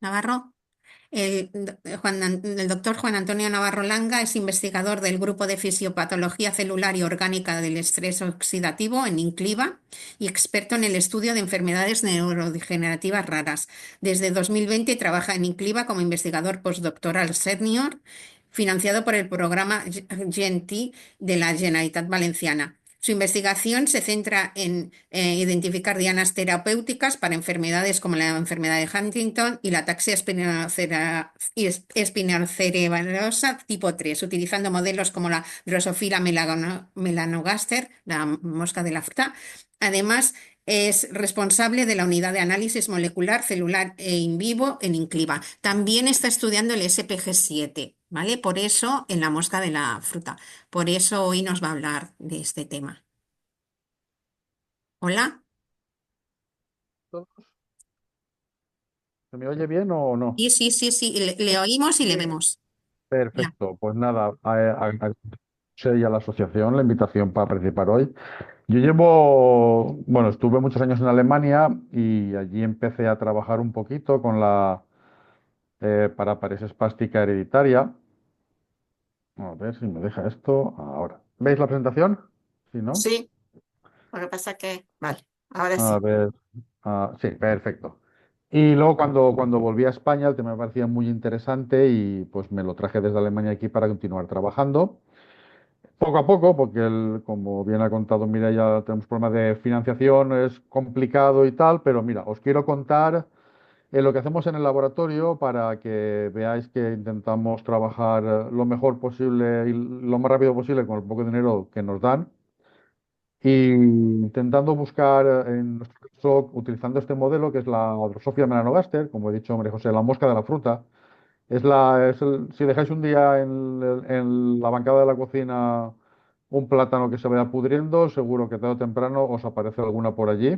Navarro. El doctor Juan Antonio Navarro Langa es investigador del Grupo de Fisiopatología Celular y Orgánica del Estrés Oxidativo en INCLIVA y experto en el estudio de enfermedades neurodegenerativas raras. Desde 2020 trabaja en INCLIVA como investigador postdoctoral senior, financiado por el programa GENTI de la Generalitat Valenciana. Su investigación se centra en identificar dianas terapéuticas para enfermedades como la enfermedad de Huntington y la ataxia espinocerebrosa tipo 3, utilizando modelos como la Drosophila melanogaster, la mosca de la fruta. Además, es responsable de la unidad de análisis molecular, celular e in vivo en INCLIVA. También está estudiando el SPG7, ¿vale? Por eso, en la mosca de la fruta. Por eso hoy nos va a hablar de este tema. Hola. ¿Se me oye bien o no? Sí, sí, sí, sí. Le oímos y le Bien. vemos. Ya. Perfecto, pues nada, a la asociación la invitación para participar hoy. Yo bueno, estuve muchos años en Alemania y allí empecé a trabajar un poquito con la paraparesia espástica hereditaria. A ver si me deja esto ahora. ¿Veis la presentación? Sí, ¿no? Sí, lo que pasa que, vale, ahora A sí. ver, sí, perfecto. Y luego cuando volví a España el tema me parecía muy interesante y pues me lo traje desde Alemania aquí para continuar trabajando. Poco a poco, porque como bien ha contado Mireia, tenemos problemas de financiación, es complicado y tal, pero mira, os quiero contar lo que hacemos en el laboratorio para que veáis que intentamos trabajar lo mejor posible y lo más rápido posible con el poco dinero que nos dan y intentando buscar, en nuestro caso, utilizando este modelo que es la Drosophila melanogaster, como he dicho, María José, la mosca de la fruta. Si dejáis un día en la bancada de la cocina un plátano que se vaya pudriendo, seguro que tarde o temprano os aparece alguna por allí,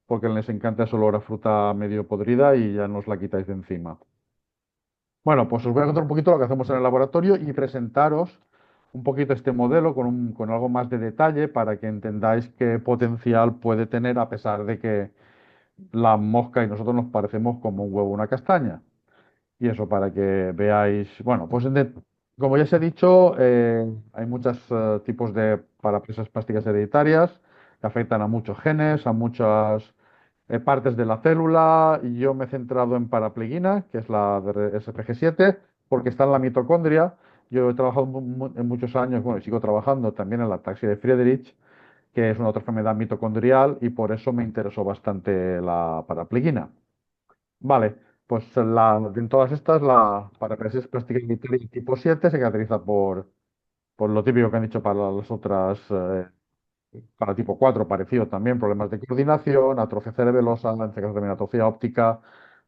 porque les encanta ese olor a fruta medio podrida y ya nos la quitáis de encima. Bueno, pues os voy a contar un poquito lo que hacemos en el laboratorio y presentaros un poquito este modelo con algo más de detalle para que entendáis qué potencial puede tener a pesar de que la mosca y nosotros nos parecemos como un huevo o una castaña. Y eso para que veáis, bueno, pues como ya os he dicho, hay muchos tipos de parapresas plásticas hereditarias que afectan a muchos genes, a muchas partes de la célula. Y yo me he centrado en parapleguina, que es la de SPG7, porque está en la mitocondria. Yo he trabajado en muchos años, bueno, y sigo trabajando también en la ataxia de Friedrich, que es una otra enfermedad mitocondrial, y por eso me interesó bastante la parapleguina. Vale, pues en todas estas, la paraparesis plástica inhibitoria tipo 7 se caracteriza por lo típico que han dicho para las otras, para tipo 4 parecido también, problemas de coordinación, atrofia cerebelosa, en este caso también atrofia óptica,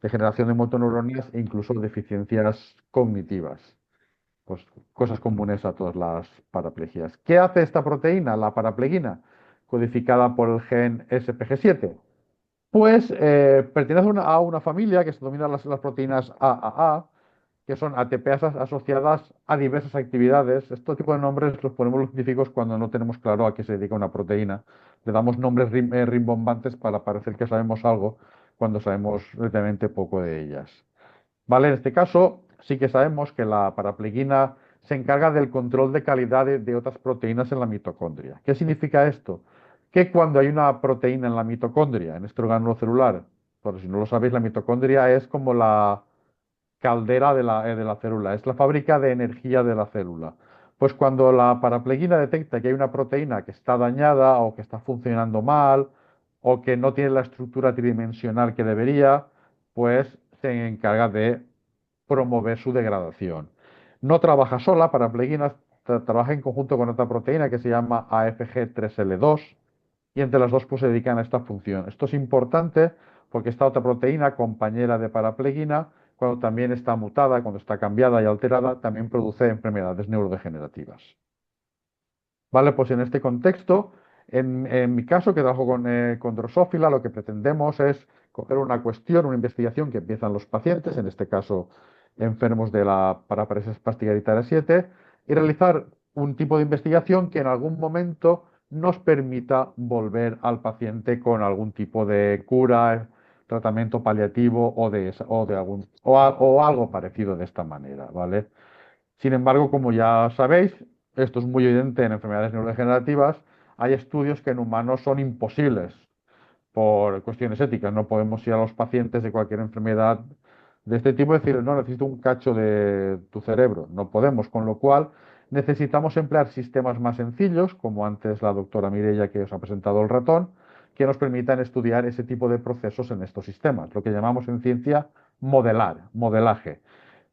degeneración de motoneuronas e incluso deficiencias cognitivas. Pues cosas comunes a todas las paraplegias. ¿Qué hace esta proteína, la parapleguina, codificada por el gen SPG7? Pues pertenece a una familia que se denomina las proteínas AAA, que son ATPas asociadas a diversas actividades. Este tipo de nombres los ponemos los científicos cuando no tenemos claro a qué se dedica una proteína. Le damos nombres rimbombantes para parecer que sabemos algo cuando sabemos relativamente poco de ellas. ¿Vale? En este caso, sí que sabemos que la parapleguina se encarga del control de calidad de otras proteínas en la mitocondria. ¿Qué significa esto? Que cuando hay una proteína en la mitocondria, en este orgánulo celular, por si no lo sabéis, la mitocondria es como la caldera de la célula, es la fábrica de energía de la célula. Pues cuando la parapleguina detecta que hay una proteína que está dañada o que está funcionando mal o que no tiene la estructura tridimensional que debería, pues se encarga de promover su degradación. No trabaja sola, parapleguina trabaja en conjunto con otra proteína que se llama AFG3L2 y entre las dos pues, se dedican a esta función. Esto es importante porque esta otra proteína, compañera de parapleguina, cuando también está mutada, cuando está cambiada y alterada, también produce enfermedades neurodegenerativas. Vale, pues en este contexto, en mi caso, que trabajo con Drosophila, lo que pretendemos es coger una cuestión, una investigación que empiezan los pacientes, en este caso enfermos de la paraparesia espástica hereditaria 7, y realizar un tipo de investigación que en algún momento nos permita volver al paciente con algún tipo de cura, tratamiento paliativo o algo parecido de esta manera, ¿vale? Sin embargo, como ya sabéis, esto es muy evidente en enfermedades neurodegenerativas, hay estudios que en humanos son imposibles por cuestiones éticas. No podemos ir a los pacientes de cualquier enfermedad de este tipo y decirles, no, necesito un cacho de tu cerebro. No podemos, con lo cual necesitamos emplear sistemas más sencillos, como antes la doctora Mireia que os ha presentado el ratón, que nos permitan estudiar ese tipo de procesos en estos sistemas, lo que llamamos en ciencia modelaje.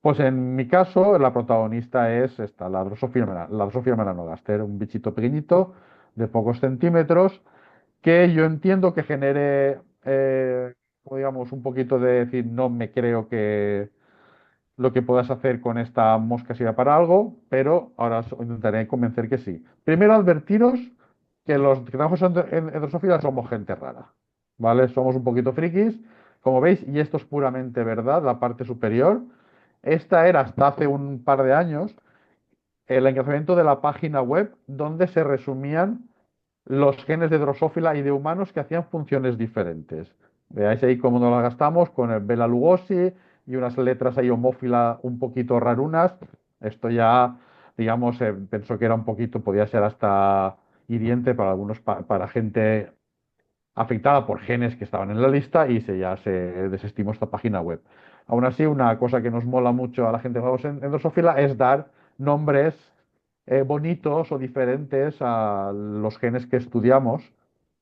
Pues en mi caso, la protagonista es esta, la Drosophila melanogaster, un bichito pequeñito de pocos centímetros que yo entiendo que genere, como digamos, un poquito de decir, no me creo que lo que puedas hacer con esta mosca sirva para algo, pero ahora os intentaré convencer que sí. Primero advertiros que los que trabajamos en Drosophila somos gente rara, ¿vale? Somos un poquito frikis, como veis, y esto es puramente verdad, la parte superior. Esta era hasta hace un par de años el encabezamiento de la página web donde se resumían los genes de drosófila y de humanos que hacían funciones diferentes. Veáis ahí cómo nos la gastamos con el Bela Lugosi y unas letras ahí homófila un poquito rarunas. Esto ya, digamos, pensó que era un poquito, podía ser hasta hiriente para algunos, para gente afectada por genes que estaban en la lista y ya se desestimó esta página web. Aún así, una cosa que nos mola mucho a la gente que vamos en Drosophila es dar nombres bonitos o diferentes a los genes que estudiamos,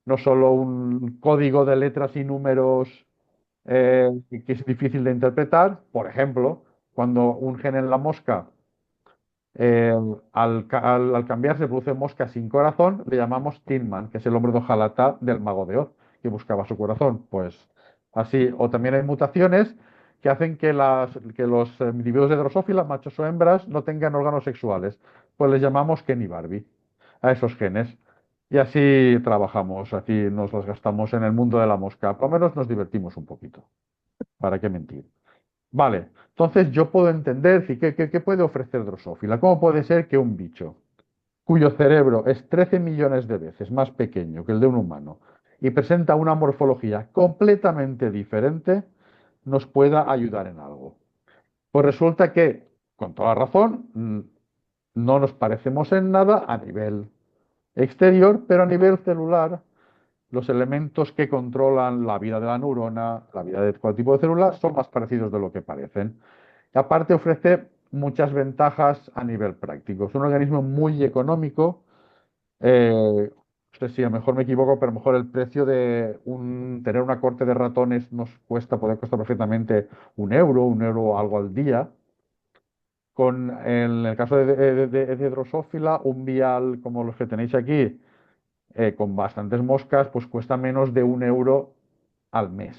no solo un código de letras y números que es difícil de interpretar. Por ejemplo, cuando un gen en la mosca eh, al cambiar se produce mosca sin corazón, le llamamos Tin Man, que es el hombre de hojalata del mago de Oz, que buscaba su corazón. Pues así, o también hay mutaciones que hacen que los individuos de Drosophila, machos o hembras, no tengan órganos sexuales. Pues les llamamos Ken y Barbie a esos genes. Y así trabajamos, así nos las gastamos en el mundo de la mosca. Por lo menos nos divertimos un poquito. ¿Para qué mentir? Vale, entonces yo puedo entender qué puede ofrecer Drosophila. ¿Cómo puede ser que un bicho cuyo cerebro es 13 millones de veces más pequeño que el de un humano y presenta una morfología completamente diferente nos pueda ayudar en algo? Pues resulta que, con toda razón, no nos parecemos en nada a nivel exterior, pero a nivel celular los elementos que controlan la vida de la neurona, la vida de cualquier tipo de célula, son más parecidos de lo que parecen. Y aparte ofrece muchas ventajas a nivel práctico. Es un organismo muy económico. No sé si a lo mejor me equivoco, pero a lo mejor el precio de tener una corte de ratones puede costar perfectamente un euro algo al día. En el caso de Drosophila, un vial como los que tenéis aquí, con bastantes moscas, pues cuesta menos de un euro al mes.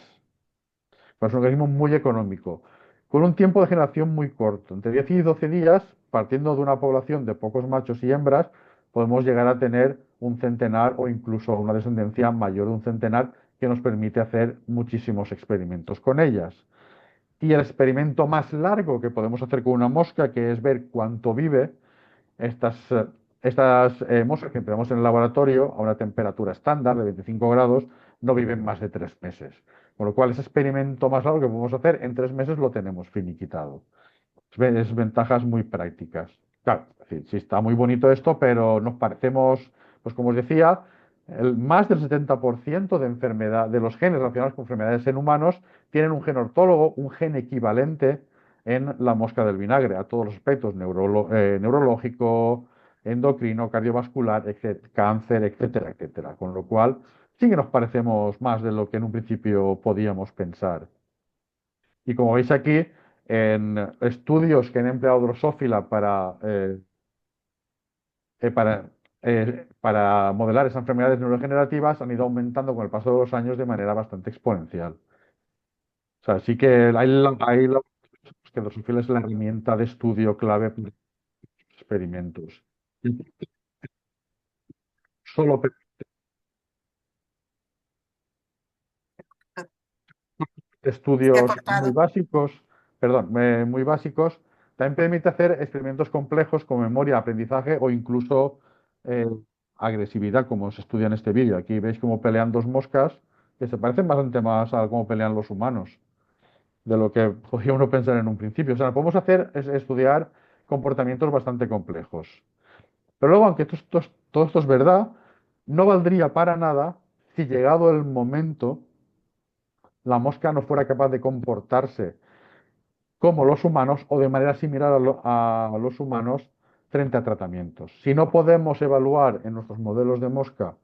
Pues es un organismo muy económico, con un tiempo de generación muy corto. Entre 10 y 12 días, partiendo de una población de pocos machos y hembras, podemos llegar a tener un centenar o incluso una descendencia mayor de un centenar que nos permite hacer muchísimos experimentos con ellas. Y el experimento más largo que podemos hacer con una mosca, que es ver cuánto vive, estas moscas que empleamos en el laboratorio a una temperatura estándar de 25 grados no viven más de 3 meses. Con lo cual, ese experimento más largo que podemos hacer en 3 meses lo tenemos finiquitado. Es ventajas muy prácticas. Claro, es decir, sí está muy bonito esto, pero nos parecemos, pues como os decía, más del 70% de los genes relacionados con enfermedades en humanos tienen un gen ortólogo, un gen equivalente en la mosca del vinagre, a todos los aspectos, neurológico, endocrino, cardiovascular, cáncer, etcétera, etcétera. Con lo cual, sí que nos parecemos más de lo que en un principio podíamos pensar. Y como veis aquí, en estudios que han empleado Drosophila para modelar esas enfermedades neurodegenerativas, han ido aumentando con el paso de los años de manera bastante exponencial. O sea, sí que que Drosophila es la herramienta de estudio clave para los experimentos. Solo Se ha estudios muy cortado. básicos, perdón, muy básicos, también permite hacer experimentos complejos con memoria, aprendizaje o incluso eh, agresividad, como se estudia en este vídeo. Aquí veis cómo pelean dos moscas que se parecen bastante más a cómo pelean los humanos de lo que podía uno pensar en un principio. O sea, lo que podemos hacer es estudiar comportamientos bastante complejos. Pero luego, aunque todo esto es verdad, no valdría para nada si llegado el momento la mosca no fuera capaz de comportarse como los humanos o de manera similar a los humanos frente a tratamientos. Si no podemos evaluar en nuestros modelos de mosca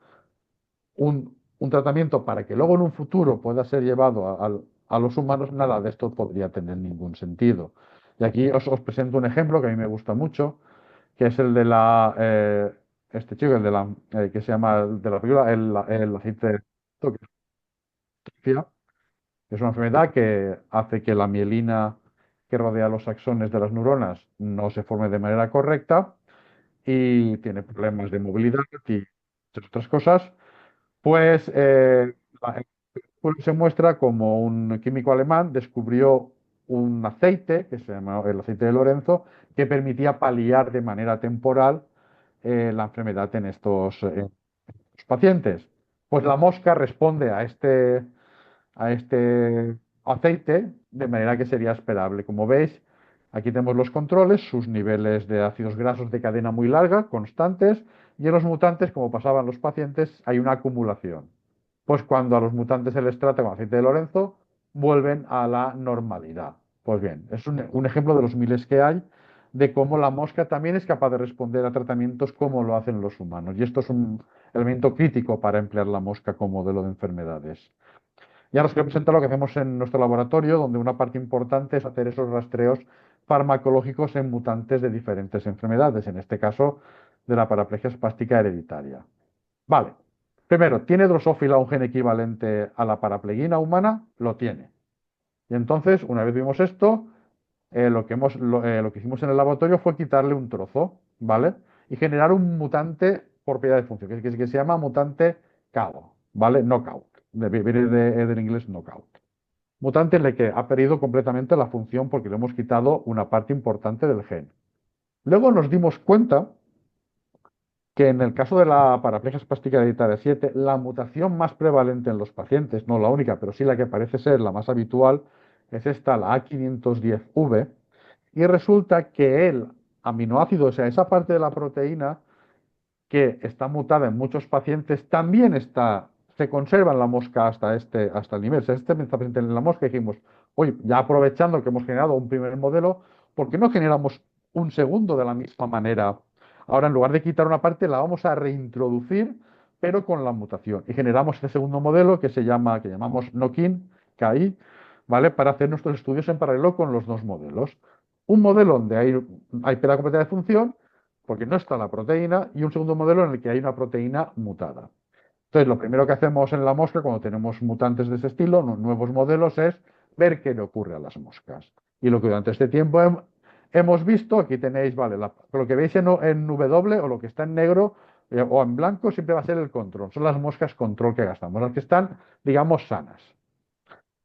un tratamiento para que luego en un futuro pueda ser llevado a los humanos, nada de esto podría tener ningún sentido. Y aquí os presento un ejemplo que a mí me gusta mucho, que es el de este chico, que se llama, el de la película, el aceite de que es una enfermedad que hace que la mielina que rodea los axones de las neuronas no se forme de manera correcta y tiene problemas de movilidad y muchas otras cosas. Pues se muestra como un químico alemán descubrió un aceite, que se llama el aceite de Lorenzo, que permitía paliar de manera temporal la enfermedad en estos pacientes. Pues la mosca responde a este aceite de manera que sería esperable. Como veis, aquí tenemos los controles, sus niveles de ácidos grasos de cadena muy larga, constantes, y en los mutantes, como pasaban los pacientes, hay una acumulación. Pues cuando a los mutantes se les trata con aceite de Lorenzo, vuelven a la normalidad. Pues bien, es un ejemplo de los miles que hay de cómo la mosca también es capaz de responder a tratamientos como lo hacen los humanos. Y esto es un elemento crítico para emplear la mosca como modelo de enfermedades. Y ahora os quiero presentar lo que hacemos en nuestro laboratorio, donde una parte importante es hacer esos rastreos farmacológicos en mutantes de diferentes enfermedades, en este caso de la paraplegia espástica hereditaria. Vale. Primero, ¿tiene Drosophila un gen equivalente a la parapleguina humana? Lo tiene. Y entonces, una vez vimos esto, lo que hicimos en el laboratorio fue quitarle un trozo, ¿vale? Y generar un mutante por pérdida de función, que se llama mutante KO, ¿vale? Knockout. Viene del inglés knockout. Mutante en el que ha perdido completamente la función porque le hemos quitado una parte importante del gen. Luego nos dimos cuenta que en el caso de la paraplegia espástica hereditaria 7, la mutación más prevalente en los pacientes, no la única, pero sí la que parece ser la más habitual, es esta, la A510V, y resulta que el aminoácido, o sea, esa parte de la proteína que está mutada en muchos pacientes, también se conserva en la mosca hasta el nivel. O sea, este está presente en la mosca y dijimos, oye, ya aprovechando que hemos generado un primer modelo, ¿por qué no generamos un segundo de la misma manera? Ahora, en lugar de quitar una parte, la vamos a reintroducir, pero con la mutación. Y generamos este segundo modelo que llamamos Knock-in, KI, ¿vale? Para hacer nuestros estudios en paralelo con los dos modelos. Un modelo donde hay pérdida completa de función porque no está la proteína, y un segundo modelo en el que hay una proteína mutada. Entonces, lo primero que hacemos en la mosca cuando tenemos mutantes de ese estilo, nuevos modelos, es ver qué le ocurre a las moscas. Y lo que durante este tiempo hemos visto, aquí tenéis, vale, lo que veis en W o lo que está en negro o en blanco siempre va a ser el control. Son las moscas control que gastamos, las que están, digamos, sanas.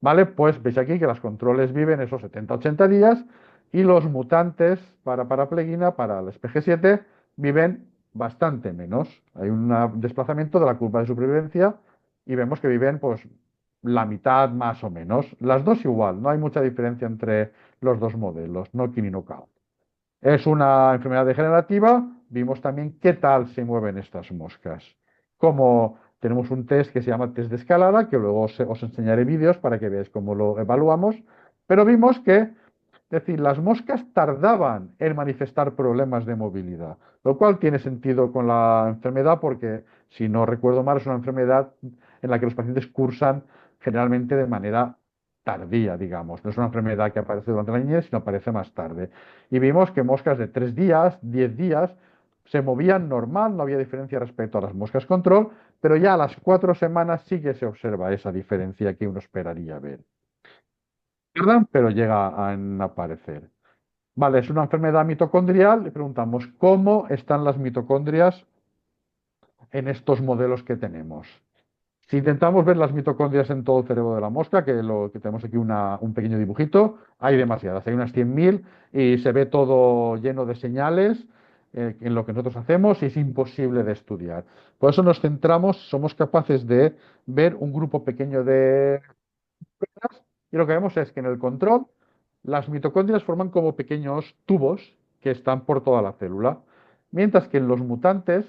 ¿Vale? Pues veis aquí que las controles viven esos 70-80 días y los mutantes para parapleguina, para el SPG7, viven bastante menos. Hay un desplazamiento de la curva de supervivencia y vemos que viven pues la mitad más o menos. Las dos igual, no hay mucha diferencia entre los dos modelos, Knock-in y Knockout. Es una enfermedad degenerativa. Vimos también qué tal se mueven estas moscas. Como tenemos un test que se llama test de escalada, que luego os enseñaré vídeos para que veáis cómo lo evaluamos. Pero vimos que, es decir, las moscas tardaban en manifestar problemas de movilidad, lo cual tiene sentido con la enfermedad porque, si no recuerdo mal, es una enfermedad en la que los pacientes cursan generalmente de manera tardía, digamos. No es una enfermedad que aparece durante la niñez, sino aparece más tarde. Y vimos que moscas de 3 días, 10 días, se movían normal, no había diferencia respecto a las moscas control, pero ya a las 4 semanas sí que se observa esa diferencia que uno esperaría ver. ¿Verdad? Pero llega a aparecer. Vale, es una enfermedad mitocondrial. Le preguntamos cómo están las mitocondrias en estos modelos que tenemos. Si intentamos ver las mitocondrias en todo el cerebro de la mosca, que tenemos aquí un pequeño dibujito, hay demasiadas, hay unas 100.000 y se ve todo lleno de señales en lo que nosotros hacemos y es imposible de estudiar. Por eso nos centramos, somos capaces de ver un grupo pequeño de y lo que vemos es que en el control las mitocondrias forman como pequeños tubos que están por toda la célula, mientras que en los mutantes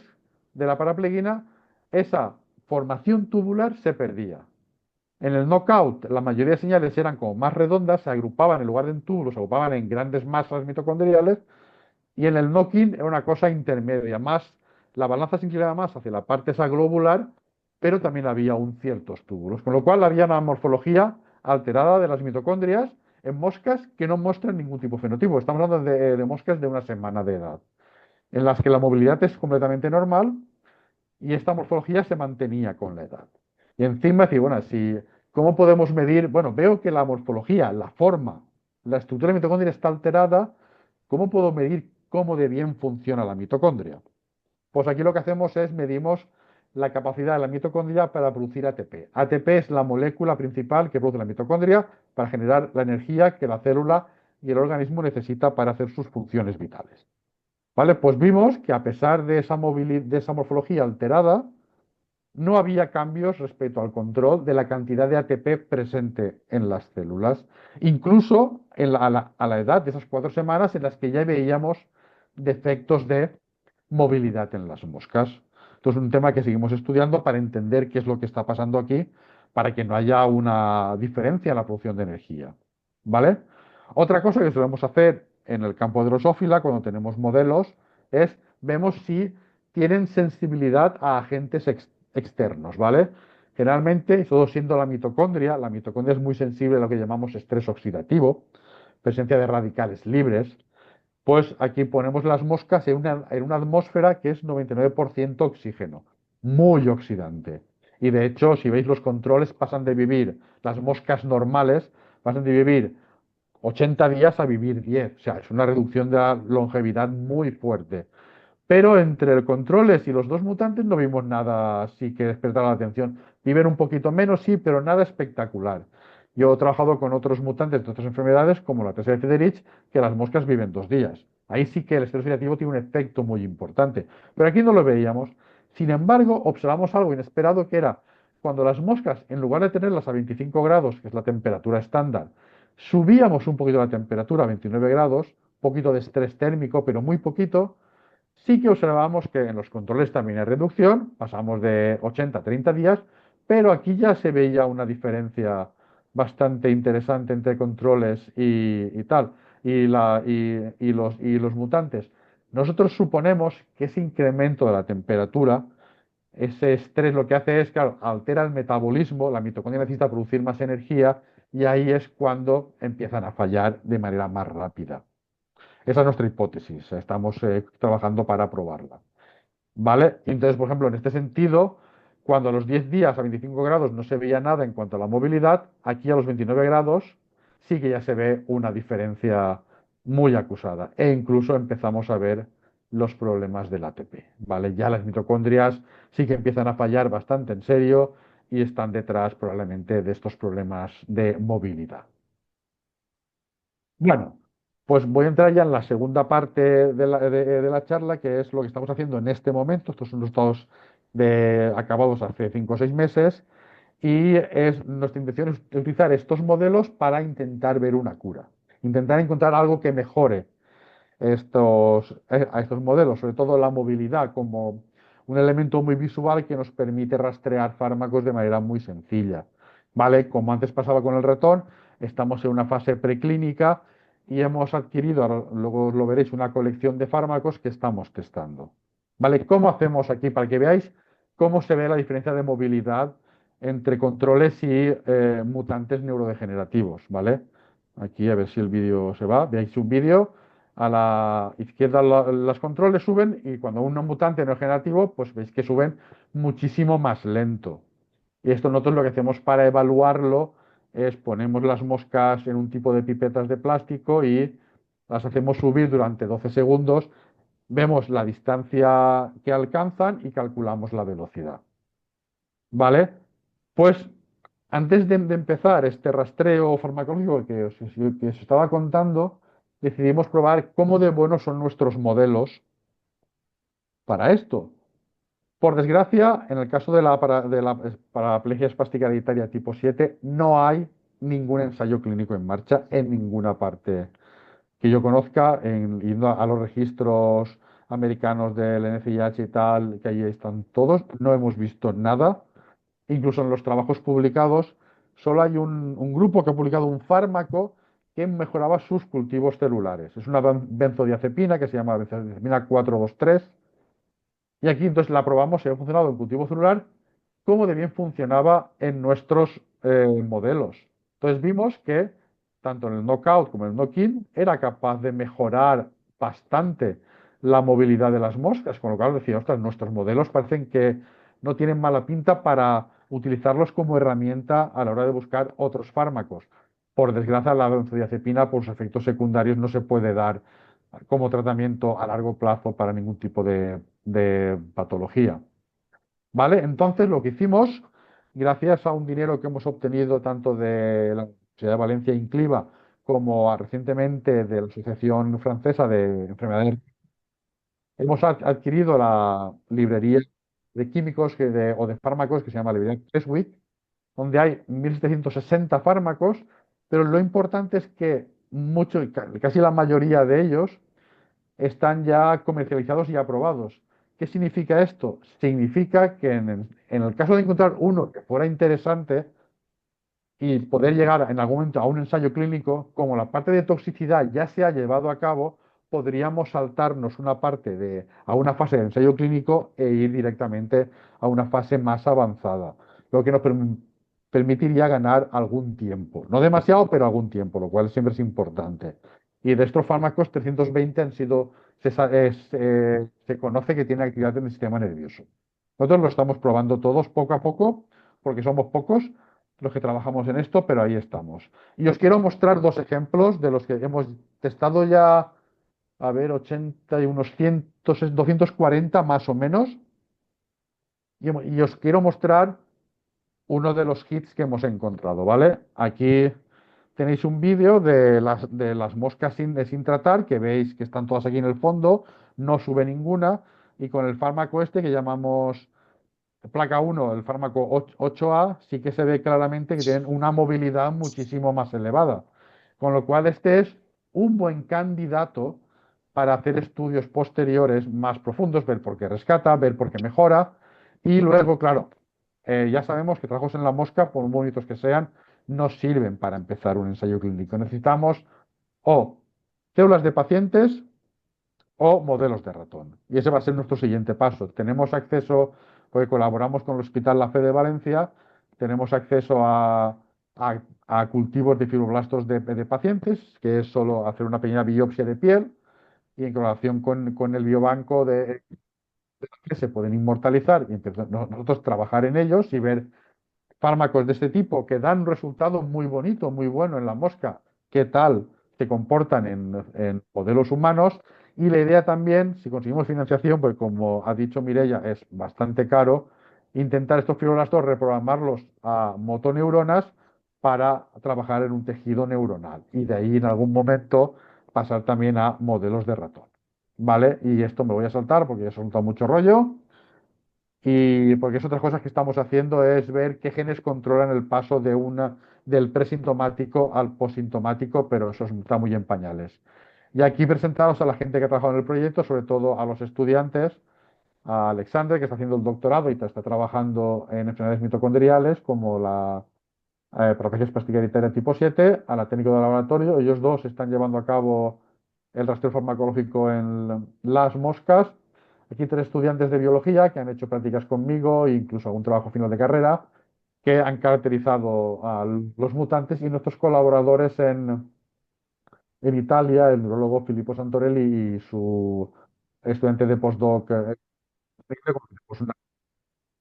de la parapleguina esa formación tubular se perdía. En el knockout la mayoría de señales eran como más redondas, se agrupaban en lugar de en túbulos, se agrupaban en grandes masas mitocondriales y en el knocking era una cosa intermedia, más la balanza se inclinaba más hacia la parte esa globular, pero también había un ciertos túbulos, con lo cual había una morfología alterada de las mitocondrias en moscas que no muestran ningún tipo de fenotipo. Estamos hablando de moscas de una semana de edad, en las que la movilidad es completamente normal y esta morfología se mantenía con la edad. Y encima decir, bueno, si, ¿cómo podemos medir? Bueno, veo que la morfología, la forma, la estructura de la mitocondria está alterada. ¿Cómo puedo medir cómo de bien funciona la mitocondria? Pues aquí lo que hacemos es medimos la capacidad de la mitocondria para producir ATP. ATP es la molécula principal que produce la mitocondria para generar la energía que la célula y el organismo necesita para hacer sus funciones vitales. ¿Vale? Pues vimos que a pesar de esa morfología alterada, no había cambios respecto al control de la cantidad de ATP presente en las células, incluso a la edad de esas 4 semanas en las que ya veíamos defectos de movilidad en las moscas. Entonces, un tema que seguimos estudiando para entender qué es lo que está pasando aquí, para que no haya una diferencia en la producción de energía. ¿Vale? Otra cosa que solemos hacer en el campo de drosófila, cuando tenemos modelos, es vemos si tienen sensibilidad a agentes externos, ¿vale? Generalmente, todo siendo la mitocondria es muy sensible a lo que llamamos estrés oxidativo, presencia de radicales libres, pues aquí ponemos las moscas en una atmósfera que es 99% oxígeno, muy oxidante. Y de hecho, si veis los controles, pasan de vivir, las moscas normales, pasan de vivir 80 días a vivir 10. O sea, es una reducción de la longevidad muy fuerte. Pero entre el controles y los dos mutantes no vimos nada así que despertara la atención. Viven un poquito menos, sí, pero nada espectacular. Yo he trabajado con otros mutantes de otras enfermedades, como la TSF de Rich, que las moscas viven 2 días. Ahí sí que el estrés oxidativo tiene un efecto muy importante. Pero aquí no lo veíamos. Sin embargo, observamos algo inesperado que era cuando las moscas, en lugar de tenerlas a 25 grados, que es la temperatura estándar, subíamos un poquito la temperatura a 29 grados, poquito de estrés térmico, pero muy poquito. Sí que observamos que en los controles también hay reducción, pasamos de 80 a 30 días, pero aquí ya se veía una diferencia bastante interesante entre controles y tal, y los mutantes. Nosotros suponemos que ese incremento de la temperatura, ese estrés lo que hace es, claro, altera el metabolismo, la mitocondria necesita producir más energía y ahí es cuando empiezan a fallar de manera más rápida. Esa es nuestra hipótesis, estamos trabajando para probarla. ¿Vale? Entonces, por ejemplo, en este sentido, cuando a los 10 días a 25 grados no se veía nada en cuanto a la movilidad, aquí a los 29 grados sí que ya se ve una diferencia muy acusada. E incluso empezamos a ver los problemas del ATP. ¿Vale? Ya las mitocondrias sí que empiezan a fallar bastante en serio y están detrás probablemente de estos problemas de movilidad. Bueno, pues voy a entrar ya en la segunda parte de la charla, que es lo que estamos haciendo en este momento. Estos son resultados acabados hace 5 o 6 meses. Y nuestra intención es utilizar estos modelos para intentar ver una cura. Intentar encontrar algo que mejore a estos modelos, sobre todo la movilidad como un elemento muy visual que nos permite rastrear fármacos de manera muy sencilla. ¿Vale? Como antes pasaba con el ratón, estamos en una fase preclínica y hemos adquirido, ahora luego lo veréis, una colección de fármacos que estamos testando. ¿Vale? ¿Cómo hacemos aquí? Para que veáis cómo se ve la diferencia de movilidad entre controles y mutantes neurodegenerativos. ¿Vale? Aquí a ver si el vídeo se va. Veáis un vídeo. A la izquierda los controles suben y cuando un mutante no es generativo, pues veis que suben muchísimo más lento. Y esto nosotros lo que hacemos para evaluarlo es ponemos las moscas en un tipo de pipetas de plástico y las hacemos subir durante 12 segundos, vemos la distancia que alcanzan y calculamos la velocidad. ¿Vale? Pues antes de empezar este rastreo farmacológico que os estaba contando, decidimos probar cómo de buenos son nuestros modelos para esto. Por desgracia, en el caso de la paraplegia espástica hereditaria tipo 7, no hay ningún ensayo clínico en marcha en ninguna parte que yo conozca, yendo a los registros americanos del NCIH y tal, que ahí están todos, no hemos visto nada. Incluso en los trabajos publicados, solo hay un grupo que ha publicado un fármaco que mejoraba sus cultivos celulares. Es una benzodiazepina que se llama benzodiazepina 423 y aquí entonces la probamos y ha funcionado en cultivo celular como de bien funcionaba en nuestros modelos. Entonces vimos que tanto en el knockout como en el knock-in era capaz de mejorar bastante la movilidad de las moscas, con lo cual decía, ostras, nuestros modelos parecen que no tienen mala pinta para utilizarlos como herramienta a la hora de buscar otros fármacos. Por desgracia, la benzodiazepina, por sus efectos secundarios, no se puede dar como tratamiento a largo plazo para ningún tipo de patología. ¿Vale? Entonces, lo que hicimos, gracias a un dinero que hemos obtenido tanto de la Universidad de Valencia Incliva como recientemente de la Asociación Francesa de Enfermedades, hemos adquirido la librería de químicos o de fármacos que se llama librería Creswick, donde hay 1.760 fármacos, pero lo importante es que casi la mayoría de ellos están ya comercializados y aprobados. ¿Qué significa esto? Significa que en el caso de encontrar uno que fuera interesante y poder llegar en algún momento a un ensayo clínico, como la parte de toxicidad ya se ha llevado a cabo, podríamos saltarnos una parte a una fase de ensayo clínico e ir directamente a una fase más avanzada, lo que nos permitiría ganar algún tiempo. No demasiado, pero algún tiempo, lo cual siempre es importante. Y de estos fármacos, 320 han sido, se conoce que tienen actividad en el sistema nervioso. Nosotros lo estamos probando todos poco a poco, porque somos pocos los que trabajamos en esto, pero ahí estamos. Y os quiero mostrar dos ejemplos de los que hemos testado ya, a ver, 80 y unos 100, 240 más o menos. Y os quiero mostrar uno de los hits que hemos encontrado, ¿vale? Aquí tenéis un vídeo de las moscas sin tratar, que veis que están todas aquí en el fondo, no sube ninguna, y con el fármaco este que llamamos placa uno, el fármaco 8A, sí que se ve claramente que tienen una movilidad muchísimo más elevada. Con lo cual, este es un buen candidato para hacer estudios posteriores más profundos, ver por qué rescata, ver por qué mejora. Y luego, claro, ya sabemos que trabajos en la mosca, por muy bonitos que sean, no sirven para empezar un ensayo clínico. Necesitamos o células de pacientes o modelos de ratón. Y ese va a ser nuestro siguiente paso. Tenemos acceso, porque colaboramos con el Hospital La Fe de Valencia, tenemos acceso a cultivos de fibroblastos de pacientes, que es solo hacer una pequeña biopsia de piel y en colaboración con el biobanco que se pueden inmortalizar y empezar nosotros trabajar en ellos y ver fármacos de este tipo que dan un resultado muy bonito, muy bueno en la mosca, qué tal se comportan en modelos humanos. Y la idea también, si conseguimos financiación, pues como ha dicho Mireia, es bastante caro, intentar estos fibroblastos reprogramarlos a motoneuronas para trabajar en un tejido neuronal. Y de ahí en algún momento pasar también a modelos de ratón. ¿Vale? Y esto me voy a saltar porque ya he soltado mucho rollo. Y porque es otra cosa que estamos haciendo es ver qué genes controlan el paso del presintomático al posintomático, pero eso está muy en pañales. Y aquí presentaros a la gente que ha trabajado en el proyecto, sobre todo a los estudiantes, a Alexander, que está haciendo el doctorado y está trabajando en enfermedades mitocondriales, como la progeria espástica hereditaria tipo 7, a la técnico de laboratorio. Ellos dos están llevando a cabo el rastreo farmacológico en las moscas. Aquí tres estudiantes de biología que han hecho prácticas conmigo e incluso algún trabajo final de carrera, que han caracterizado a los mutantes y nuestros colaboradores en Italia, el neurólogo Filippo Santorelli y su estudiante de postdoc, pues unas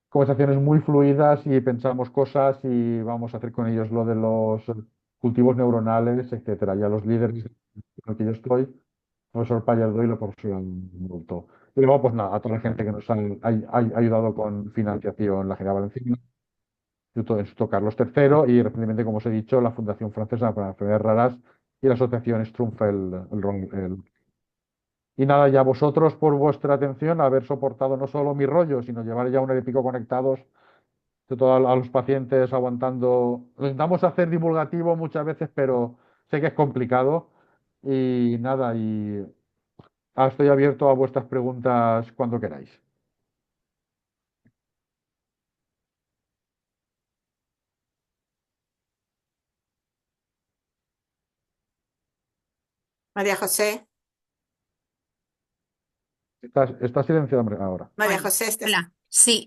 conversaciones muy fluidas y pensamos cosas y vamos a hacer con ellos lo de los cultivos neuronales, etcétera. Ya los líderes con los que yo estoy, profesor Pallardo y la profesora Multo. Y luego, pues nada, a toda la gente que nos ha ayudado con financiación, la General Valenciana, Instituto Carlos III y recientemente, como os he dicho, la Fundación Francesa para Enfermedades Raras y la Asociación Strumfel, Y nada, ya vosotros por vuestra atención, haber soportado no solo mi rollo, sino llevar ya una hora y pico conectados, sobre todo a los pacientes aguantando. Lo intentamos hacer divulgativo muchas veces, pero sé que es complicado. Y nada, estoy abierto a vuestras preguntas cuando queráis. María José, Estás silenciado ahora. María Hola. José, Hola. Sí,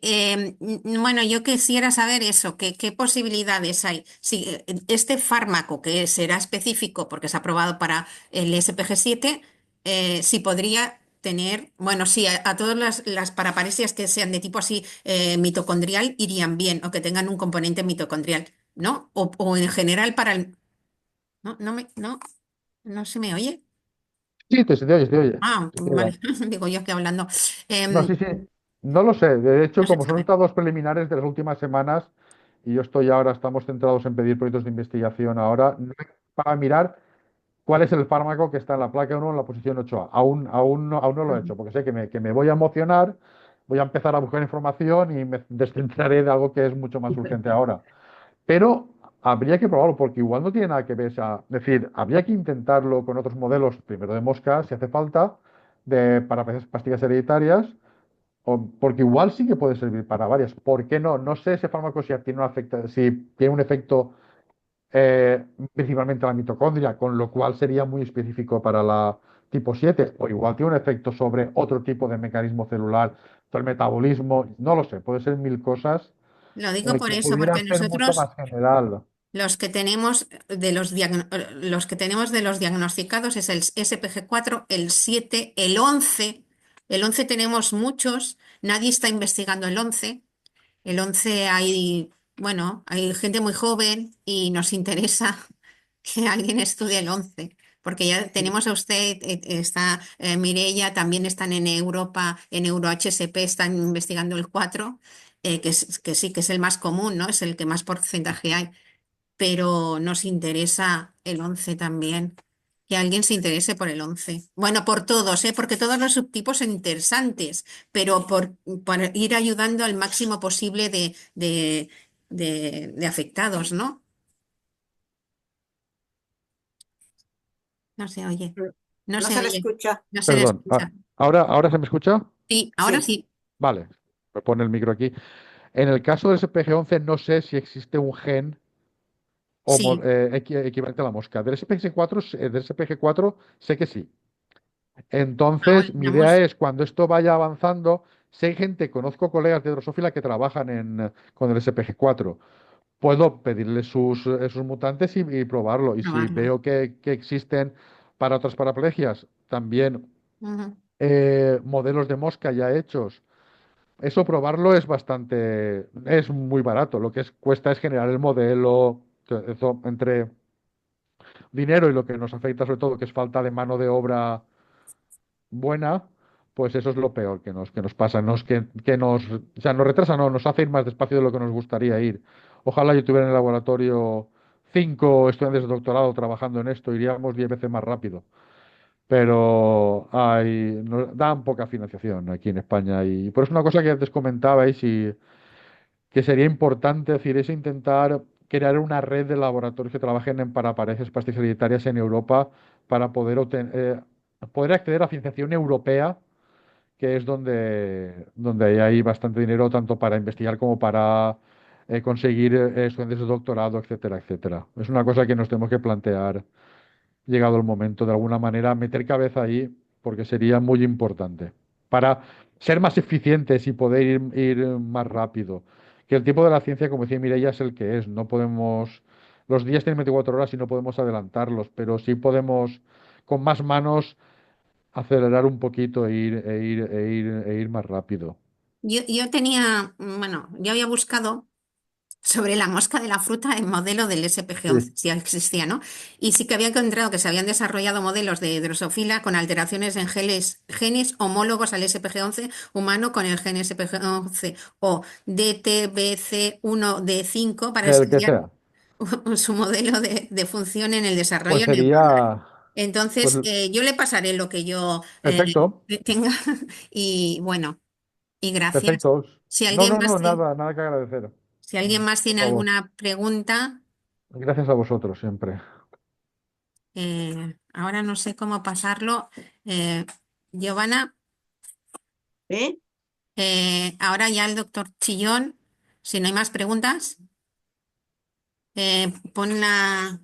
bueno, yo quisiera saber eso, qué posibilidades hay. Si este fármaco que será específico porque se ha aprobado para el SPG7, si podría tener, bueno, sí, a todas las paraparesias que sean de tipo así mitocondrial irían bien o que tengan un componente mitocondrial, ¿no? O en general para el... No, no se me oye. Sí, te oye, te oye. Ah, Te oye. vale, digo yo que hablando. No, Em, sí, sí. No lo sé. De hecho, no se como son sabe. resultados preliminares de las últimas semanas, y yo estoy ahora, estamos centrados en pedir proyectos de investigación ahora, para mirar cuál es el fármaco que está en la placa uno en la posición 8A. Aún no lo he hecho, porque sé que me voy a emocionar, voy a empezar a buscar información y me descentraré de algo que es mucho más urgente ahora. Pero habría que probarlo, porque igual no tiene nada que ver. Es decir, habría que intentarlo con otros modelos, primero de mosca, si hace falta, para pastillas hereditarias, porque igual sí que puede servir para varias. ¿Por qué no? No sé ese fármaco si tiene un efecto principalmente a la mitocondria, con lo cual sería muy específico para la tipo 7 o igual tiene un efecto sobre otro tipo de mecanismo celular, sobre el metabolismo, no lo sé, puede ser mil cosas Lo digo por que eso, pudiera porque ser mucho nosotros, más general. los que tenemos los que tenemos de los diagnosticados es el SPG4, el 7, el 11. El 11 tenemos muchos, nadie está investigando el 11. El 11 hay, bueno, hay gente muy joven y nos interesa que alguien estudie el 11, porque ya Sí, tenemos a usted, está Mireia, también están en Europa, en EuroHSP están investigando el 4, que sí, que es el más común, ¿no? Es el que más porcentaje hay, pero nos interesa el 11 también. Que alguien se interese por el 11. Bueno, por todos, ¿eh? Porque todos los subtipos son interesantes, pero por ir ayudando al máximo posible de afectados, ¿no? No se oye, no no se se le oye, escucha. no se le perdón. escucha. ¿Ahora se me escucha? Sí, ahora Sí, sí, Vale, me pone el micro aquí. En el caso del SPG11 no sé si existe un gen sí. equivalente a la mosca. Del SPG4 sé que sí. Ahora Entonces, mi idea estamos, es, cuando esto vaya avanzando, sé gente, conozco colegas de Drosófila que trabajan con el SPG4. Puedo pedirles sus mutantes y probarlo. Y si probarlo. veo que existen para otras paraplegias, también Ujú. modelos de mosca ya hechos. Eso probarlo es muy barato. Lo que cuesta es generar el modelo. Eso, entre dinero y lo que nos afecta sobre todo, que es falta de mano de obra buena, pues eso es lo peor que nos pasa, o sea, nos retrasa, no, nos hace ir más despacio de lo que nos gustaría ir. Ojalá yo tuviera en el laboratorio 5 estudiantes de doctorado trabajando en esto, iríamos 10 veces más rápido. Pero nos dan poca financiación aquí en España y por eso una cosa que antes comentabais y que sería importante, decir, es intentar crear una red de laboratorios que trabajen en paraparejas pastillas hereditarias en Europa para poder acceder a financiación europea, que es donde hay bastante dinero tanto para investigar como para conseguir estudiantes de doctorado, etcétera, etcétera. Es una cosa que nos tenemos que plantear, llegado el momento, de alguna manera, meter cabeza ahí, porque sería muy importante para ser más eficientes y poder ir más rápido. Que el tiempo de la ciencia, como decía Mireia, es el que es. No podemos, los días tienen 24 horas y no podemos adelantarlos, pero sí podemos, con más manos, acelerar un poquito e ir más rápido. Yo tenía, bueno, yo había buscado sobre la mosca de la fruta en modelo del SPG11, Sí. si ya existía, ¿no? Y sí que había encontrado que se habían desarrollado modelos de Drosophila con alteraciones en genes homólogos al SPG11 humano con el gen SPG11 o DTBC1D5 para El que estudiar sea. su modelo de función en el Pues desarrollo sería, neuronal. Pues Entonces, yo le pasaré lo que yo perfecto, tenga y bueno, y gracias. perfecto. Si No, alguien no, más no, tiene, nada, nada que agradecer. si alguien más Por tiene favor. alguna pregunta, Gracias a vosotros siempre. ahora no sé cómo pasarlo. Giovanna, ¿Eh? ahora ya el doctor Chillón, si no hay más preguntas, pon la...